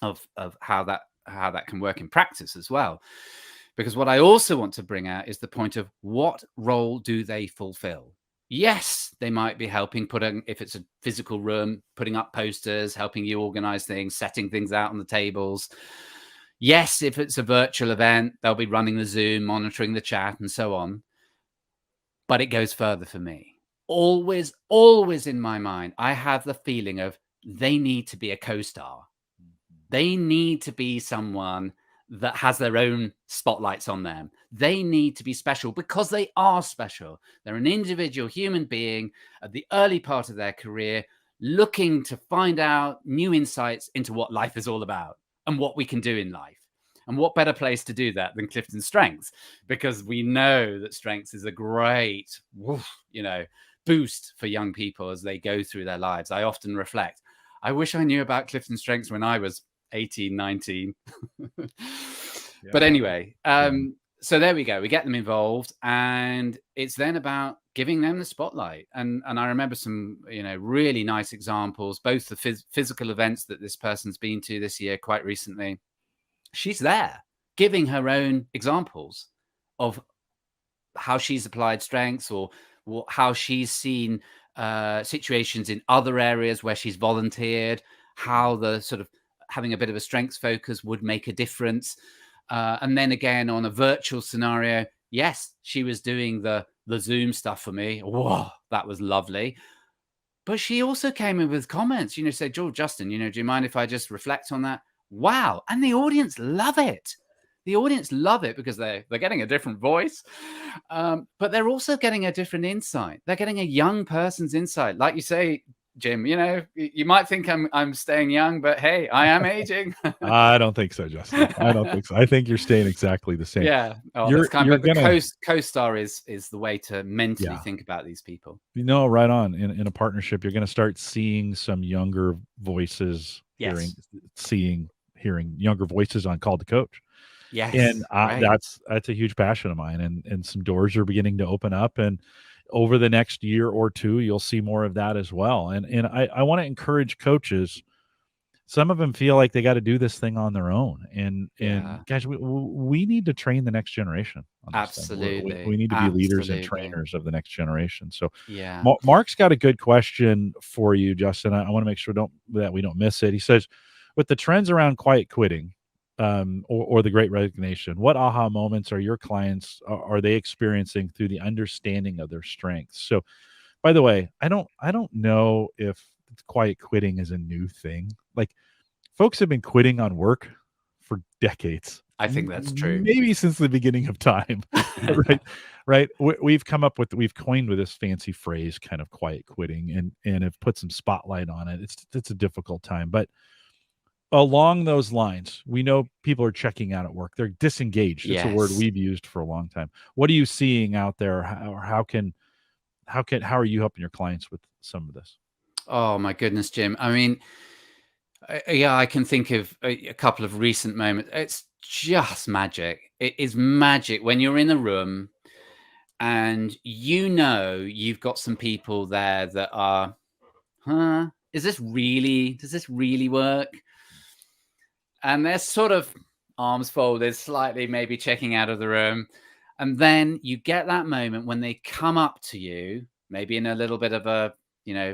of how that can work in practice as well. Because what I also want to bring out is the point of, what role do they fulfill? Yes, they might be helping if it's a physical room, putting up posters, helping you organize things, setting things out on the tables. Yes, if it's a virtual event, they'll be running the Zoom, monitoring the chat, and so on. But it goes further for me. Always, always in my mind, I have the feeling of, they need to be a co-star. They need to be someone that has their own spotlights on them. They need to be special because they are special. They're an individual human being at the early part of their career, looking to find out new insights into what life is all about and what we can do in life. And what better place to do that than CliftonStrengths? Because we know that strengths is a great, boost for young people as they go through their lives. I often reflect, I wish I knew about CliftonStrengths when I was 18, 19. But anyway, so there we go. We get them involved, and it's then about giving them the spotlight. And I remember some, really nice examples, both the physical events that this person's been to this year quite recently. She's there giving her own examples of how she's applied strengths, or how she's seen situations in other areas where she's volunteered, how the sort of having a bit of a strengths focus would make a difference. And then again, on a virtual scenario, yes, she was doing the Zoom stuff for me. Whoa, that was lovely. But she also came in with comments, said, Justin, do you mind if I just reflect on that? Wow. And the audience love it. The audience love it because they're getting a different voice, but they're also getting a different insight. They're getting a young person's insight. Like you say, Jim, you might think I'm staying young, but hey, I am aging. I don't think so, Justin. I don't think so. I think you're staying exactly the same. Yeah. That's the co-star is the way to mentally think about these people. Right on. In a partnership, you're going to start seeing some younger voices, hearing younger voices on Call to Coach. Yes. And that's a huge passion of mine, and some doors are beginning to open up, and over the next year or two, you'll see more of that as well. And I want to encourage coaches. Some of them feel like they got to do this thing on their own. And guys, we need to train the next generation. Absolutely. We need to be leaders and trainers of the next generation. So Mark's got a good question for you, Justin. I want to make sure that we don't miss it. He says, with the trends around quiet quitting, or the Great Resignation, what aha moments are your clients are they experiencing through the understanding of their strengths? So, by the way, I don't know if quiet quitting is a new thing. Like, folks have been quitting on work for decades. I think that's true. Maybe since the beginning of time, right? We've coined with this fancy phrase, kind of quiet quitting, and have put some spotlight on it. It's a difficult time, but along those lines, we know people are checking out at work. They're disengaged. It's a word we've used for a long time. What are you seeing out there? How are you helping your clients with some of this? Oh my goodness, Jim. I mean, I can think of a couple of recent moments. It's just magic. It is magic when you're in a room and you've got some people there that are, does this really work? And they're sort of arms folded, slightly maybe checking out of the room. And then you get that moment when they come up to you, maybe in a little bit of a,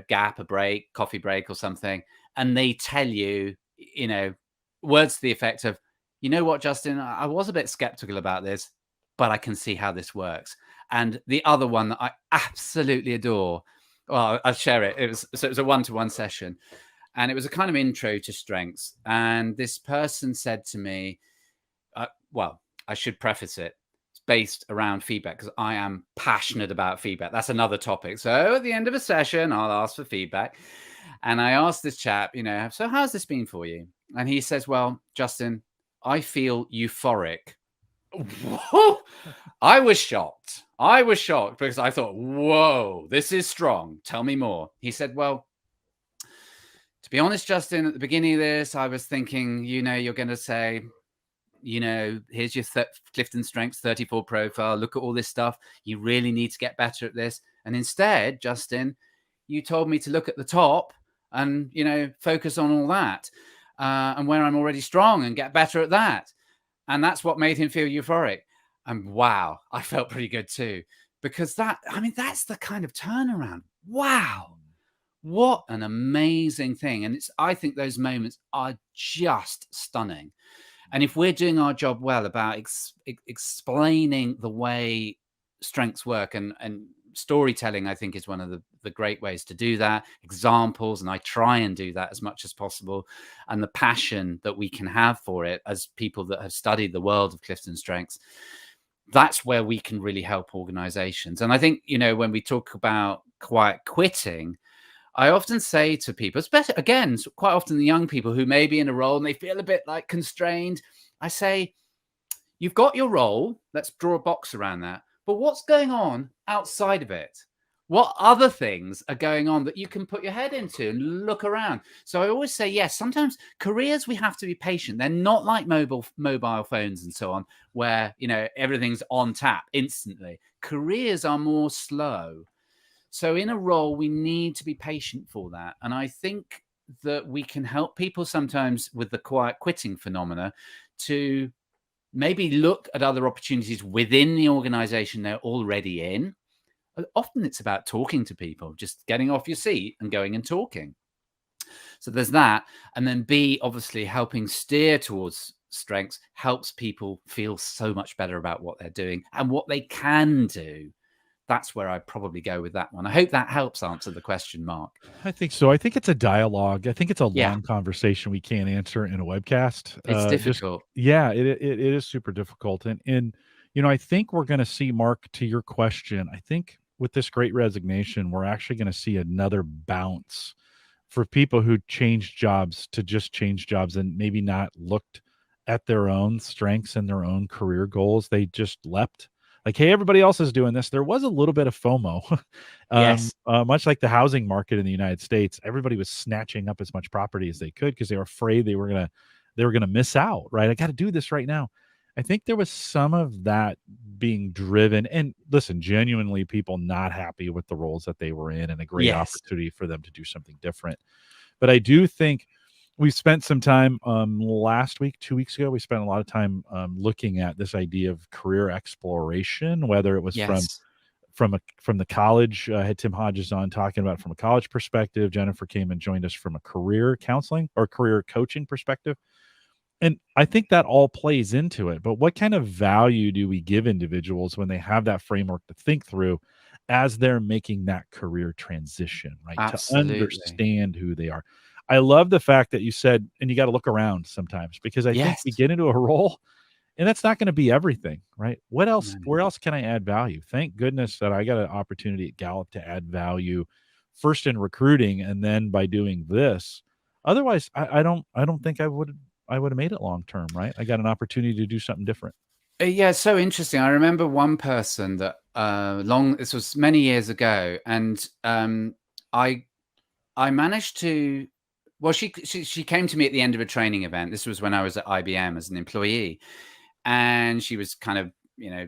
gap, a break, coffee break or something. And they tell you, words to the effect of, you know what, Justin, I was a bit skeptical about this, but I can see how this works. And the other one that I absolutely adore, well, I'll share it. It was a one-to-one session. And it was a kind of intro to strengths. And this person said to me, I should preface it. It's based around feedback because I am passionate about feedback. That's another topic. So at the end of a session, I'll ask for feedback. And I asked this chap, so how's this been for you? And he says, well, Justin, I feel euphoric Whoa! I was shocked. I was shocked because I thought, whoa, this is strong. Tell me more. He said, well, to be honest, Justin, at the beginning of this, I was thinking, you're going to say, here's your CliftonStrengths 34 profile. Look at all this stuff. You really need to get better at this. And instead, Justin, you told me to look at the top and, focus on all that and where I'm already strong and get better at that. And that's what made him feel euphoric. And wow, I felt pretty good too, because that's the kind of turnaround. Wow. What an amazing thing. And I think those moments are just stunning. And if we're doing our job well about explaining the way strengths work, and storytelling, I think, is one of the great ways to do that. Examples, and I try and do that as much as possible. And the passion that we can have for it as people that have studied the world of CliftonStrengths, that's where we can really help organizations. And I think, when we talk about quiet quitting, I often say to people, especially, again, quite often the young people who may be in a role and they feel a bit like constrained, I say, you've got your role. Let's draw a box around that. But what's going on outside of it? What other things are going on that you can put your head into and look around? So I always say, yes, sometimes careers, we have to be patient. They're not like mobile phones and so on, where, everything's on tap instantly. Careers are more slow. So in a role, we need to be patient for that. And I think that we can help people sometimes with the quiet quitting phenomena to maybe look at other opportunities within the organization they're already in. Often it's about talking to people, just getting off your seat and going and talking. So there's that. And then B, obviously helping steer towards strengths helps people feel so much better about what they're doing and what they can do. That's where I'd probably go with that one. I hope that helps answer the question, Mark. I think so. I think it's a dialogue. I think it's a Yeah, long conversation we can't answer in a webcast. it's Just difficult. yeah, it is super difficult. And I think we're going to see, Mark, to your question. I think with this Great Resignation, we're actually going to see another bounce for people who changed jobs to just change jobs and maybe not looked at their own strengths and their own career goals. They just leapt like, hey, everybody else is doing this. There was a little bit of FOMO, Yes. much like the housing market in the United States. Everybody was snatching up as much property as they could because they were afraid they were gonna miss out. Right? I got to do this right now. I think there was some of that being driven, and listen, genuinely, people not happy with the roles that they were in, and a great Yes. opportunity for them to do something different. But I do think we spent some time last week, 2 weeks ago. We spent a lot of time looking at this idea of career exploration, whether it was Yes. from the college. I had Tim Hodges on talking about it from a college perspective. Jennifer came and joined us from a career counseling or career coaching perspective. And I think that all plays into it. But what kind of value do we give individuals when they have that framework to think through as they're making that career transition, right? To Absolutely. understand who they are. I love the fact that you said, and you got to look around sometimes, because I think Yes. we get into a role and that's not going to be everything, right? What else? No. Where else can I add value? Thank goodness that I got an opportunity at Gallup to add value first in recruiting and then by doing this. Otherwise, I don't think I would have made it long term, right? I got an opportunity to do something different. Yeah, it's so interesting. I remember one person that this was many years ago, and I managed to. Well, she came to me at the end of a training event. This was when I was at IBM as an employee, and she was kind of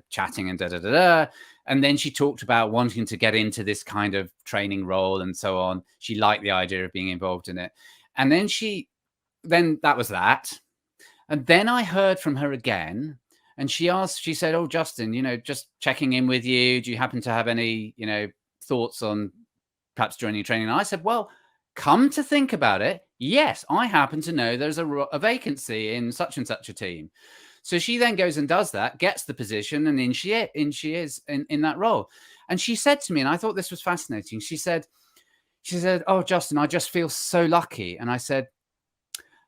chatting and da da da da. And then she talked about wanting to get into this kind of training role and so on. She liked the idea of being involved in it, and then that was that. And then I heard from her again, and she said, "Oh, Justin, just checking in with you. Do you happen to have any, thoughts on perhaps joining training?" And I said, "Well, come to think about it, yes, I happen to know there's a vacancy in such and such a team." So she then goes and does that, gets the position, and in she is in that role. And she said to me, and I thought this was fascinating. She said, "Oh, Justin, I just feel so lucky." And I said,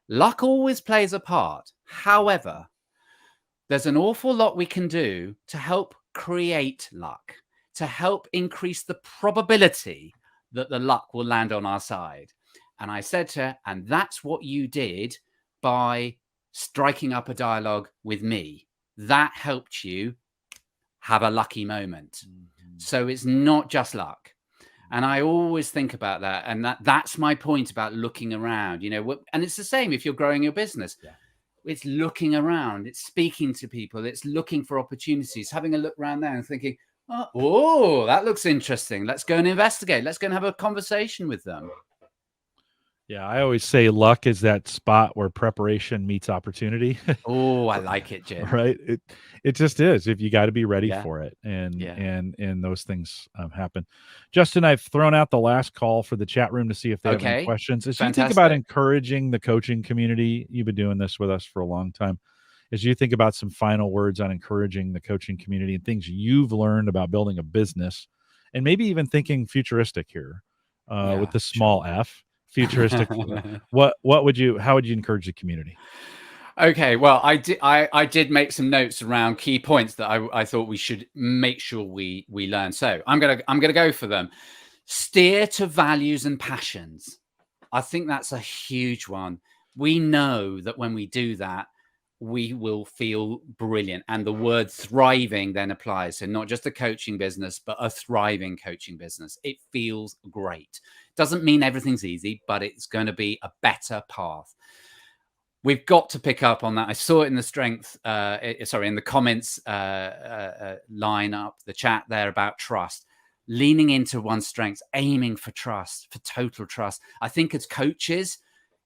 "Luck always plays a part. However, there's an awful lot we can do to help create luck, to help increase the probability that the luck will land on our side." And I said to her, "And that's what you did by striking up a dialogue with me." that helped you have a lucky moment. Mhm. So it's not just luck. And I always think about that. And that's my point about looking around, and it's the same if you're growing your business. Yeah. It's looking around, it's speaking to people, it's looking for opportunities, having a look around there and thinking, oh, that looks interesting. Let's go and investigate. Let's go and have a conversation with them. Yeah, I always say luck is that spot where preparation meets opportunity. Oh, I like it, Jim. Right? It just is. If you got to be ready Yeah. for it, and Yeah. and those things happen. Justin, I've thrown out the last call for the chat room to see if they have any Okay. questions. As you think about Fantastic. encouraging the coaching community, you've been doing this with us for a long time. As you think about some final words on encouraging the coaching community and things you've learned about building a business, and maybe even thinking futuristic here, Yeah, with the small sure. f, futuristic. How would you encourage the community? Okay, well, I did make some notes around key points that I thought we should make sure we learn. So I'm gonna go for them. Steer to values and passions. I think that's a huge one. We know that when we do that, we will feel brilliant. And the word thriving then applies. So not just a coaching business, but a thriving coaching business. It feels great. Doesn't mean everything's easy, but it's going to be a better path. We've got to pick up on that. I saw it in the in the comments line up, the chat there about trust. Leaning into one's strengths, aiming for trust, for total trust. I think as coaches,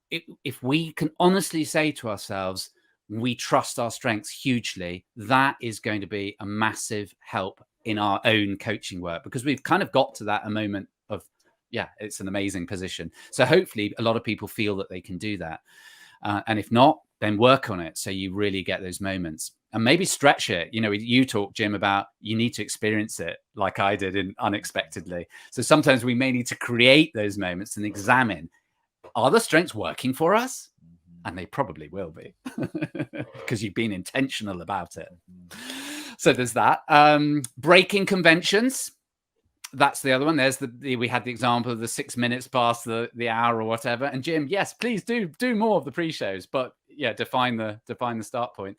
if we can honestly say to ourselves, we trust our strengths hugely, that is going to be a massive help in our own coaching work, because we've kind of got to that moment of, yeah, it's an amazing position. So hopefully a lot of people feel that they can do that. And if not, then work on it so you really get those moments, and maybe stretch it. You talk, Jim, about you need to experience it like I did unexpectedly. So sometimes we may need to create those moments and examine, are the strengths working for us? And they probably will be because you've been intentional about it. So there's that. Breaking conventions. That's the other one. We had the example of the 6 minutes past the hour or whatever. And Jim, yes, please do more of the pre-shows, but yeah, define the start point.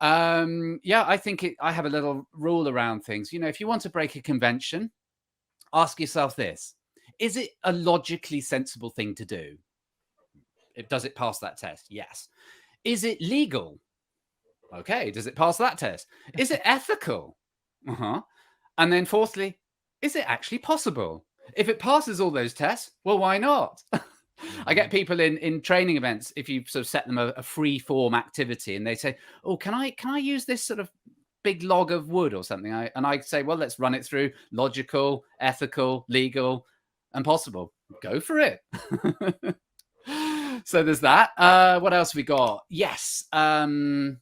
I think I have a little rule around things. If you want to break a convention, ask yourself this: is it a logically sensible thing to do? Does it pass that test? Yes. Is it legal? Okay. Does it pass that test? Is it ethical? And then fourthly, is it actually possible? If it passes all those tests, well, why not? I get people in training events, if you sort of set them a free form activity and they say, oh, can I use this sort of big log of wood or something? And I say, well, let's run it through logical, ethical, legal, and possible. Go for it. So there's that. What else have we got? Yes. We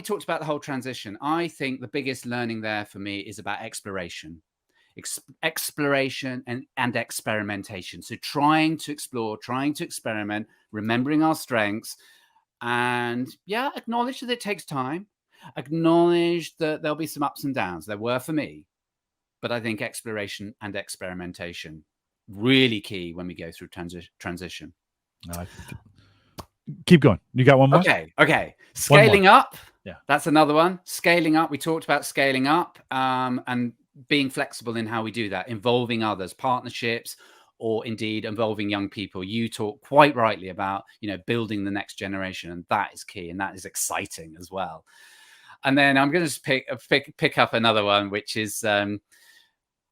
talked about the whole transition. I think the biggest learning there for me is about exploration. Exploration and experimentation. So trying to explore, trying to experiment, remembering our strengths, and acknowledge that it takes time. Acknowledge that there'll be some ups and downs. There were for me. But I think exploration and experimentation really key when we go through transition. Keep going. You got one more? Okay. Scaling up. Yeah. That's another one. Scaling up. We talked about scaling up and being flexible in how we do that, involving others, partnerships, or indeed involving young people. You talk quite rightly about, building the next generation, and that is key, and that is exciting as well. And then I'm going to pick up another one, which is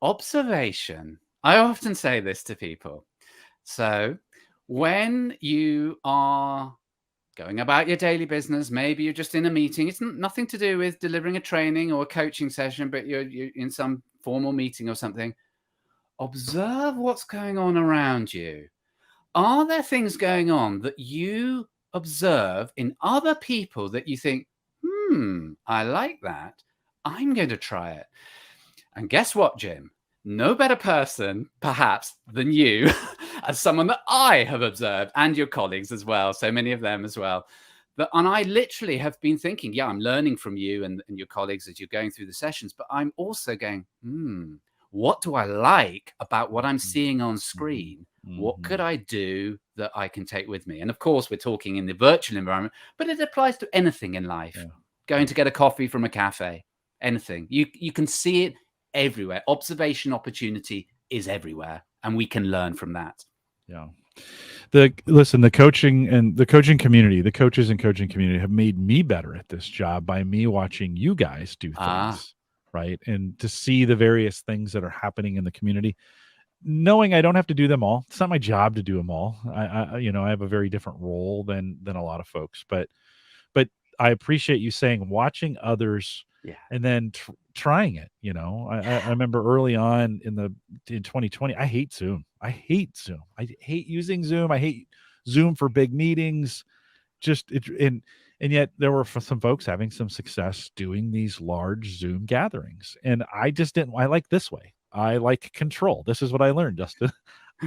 observation. I often say this to people. So when you are going about your daily business, maybe you're just in a meeting. It's nothing to do with delivering a training or a coaching session, but you're in some formal meeting or something. Observe what's going on around you. Are there things going on that you observe in other people that you think, I like that. I'm going to try it. And guess what, Jim? No better person, perhaps, than you as someone that I have observed, and your colleagues as well, so many of them as well. And I literally have been thinking, I'm learning from you and your colleagues as you're going through the sessions, but I'm also going, what do I like about what I'm seeing on screen? What could I do that I can take with me? And of course, we're talking in the virtual environment, but it applies to anything in life. going to get a coffee from a cafe, anything. You can see it everywhere. Observation opportunity is everywhere, and we can learn from that. Yeah. The coaching community, the coaches and coaching community have made me better at this job by me watching you guys do things, right? And to see the various things that are happening in the community, knowing I don't have to do them all. It's not my job to do them all. I have a very different role than a lot of folks, but I appreciate you saying watching others and then trying it. I remember early on in 2020, I hate Zoom. I hate using Zoom. I hate Zoom for big meetings. And yet there were some folks having some success doing these large Zoom gatherings. And I just didn't. I like this way. I like control. This is what I learned, Justin.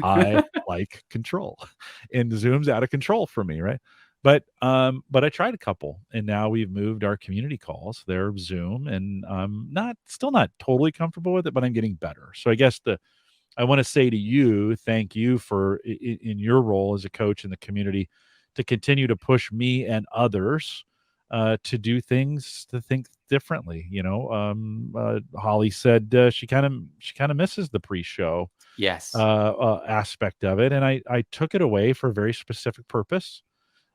I like control, and Zoom's out of control for me, right? But I tried a couple, and now we've moved our community calls. They're Zoom, and I'm still not totally comfortable with it, but I'm getting better. So I guess I want to say to you, thank you for in your role as a coach in the community to continue to push me and others to do things, to think differently. Holly said she kind of misses the pre-show aspect of it, and I took it away for a very specific purpose.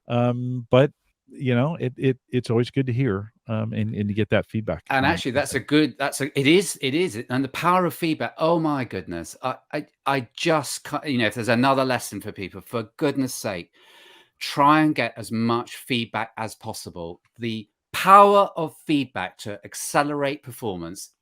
But it's always good to hear and to get that feedback. And actually, it is. And the power of feedback. Oh my goodness. I just, if there's another lesson for people, for goodness sake, try and get as much feedback as possible. The power of feedback to accelerate performance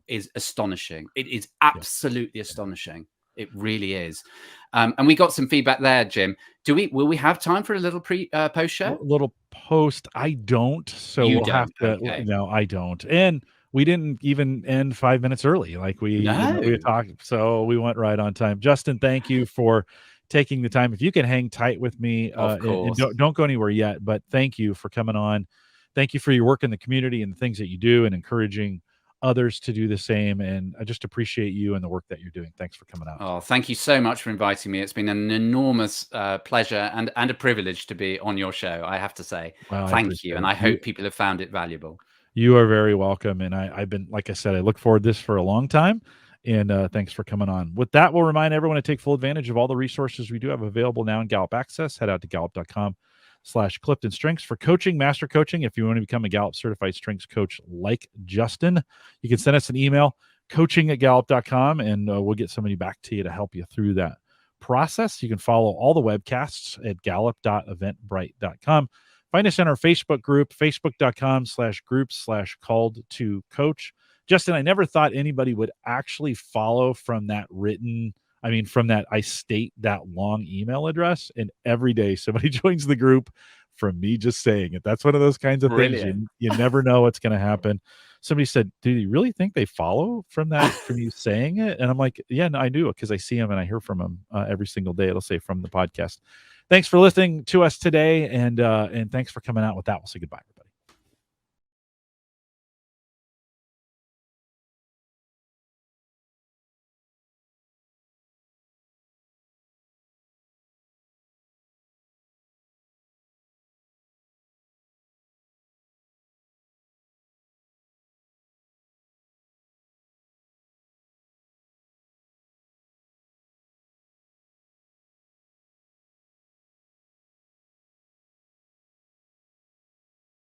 is astonishing. It is absolutely astonishing. It really is. And we got some feedback there, Jim. Will we have time for a little post show? Little post? I don't. So we'll have to. Okay. No, I don't. And we didn't even end 5 minutes early, like we were talking. So we went right on time. Justin, thank you for taking the time. If you can hang tight with me, and don't go anywhere yet. But thank you for coming on. Thank you for your work in the community and the things that you do, and encouraging others to do the same. And I just appreciate you and the work that you're doing. Thanks for coming out. Oh, thank you so much for inviting me. It's been an enormous pleasure and a privilege to be on your show, I have to say. Well, thank you. And I hope people have found it valuable. You are very welcome. And I've been, like I said, I look forward to this for a long time. And thanks for coming on. With that, we'll remind everyone to take full advantage of all the resources we do have available now in Gallup Access. Head out to gallup.com/CliftonStrengths for coaching, master coaching. If you want to become a Gallup-Certified Strengths Coach like Justin, you can send us an email, coaching@gallup.com, and we'll get somebody back to you to help you through that process. You can follow all the webcasts at gallup.eventbrite.com. Find us in our Facebook group, facebook.com/groups/called-to-coach. Justin, I never thought anybody would actually follow from that I state that long email address, and every day somebody joins the group from me just saying it. That's one of those kinds of things. You never know what's going to happen. Somebody said, do you really think they follow from you saying it? And I'm like, yeah, no, I do, because I see them and I hear from them every single day. It'll say from the podcast. Thanks for listening to us today, and thanks for coming out with that. We'll say goodbye, everybody.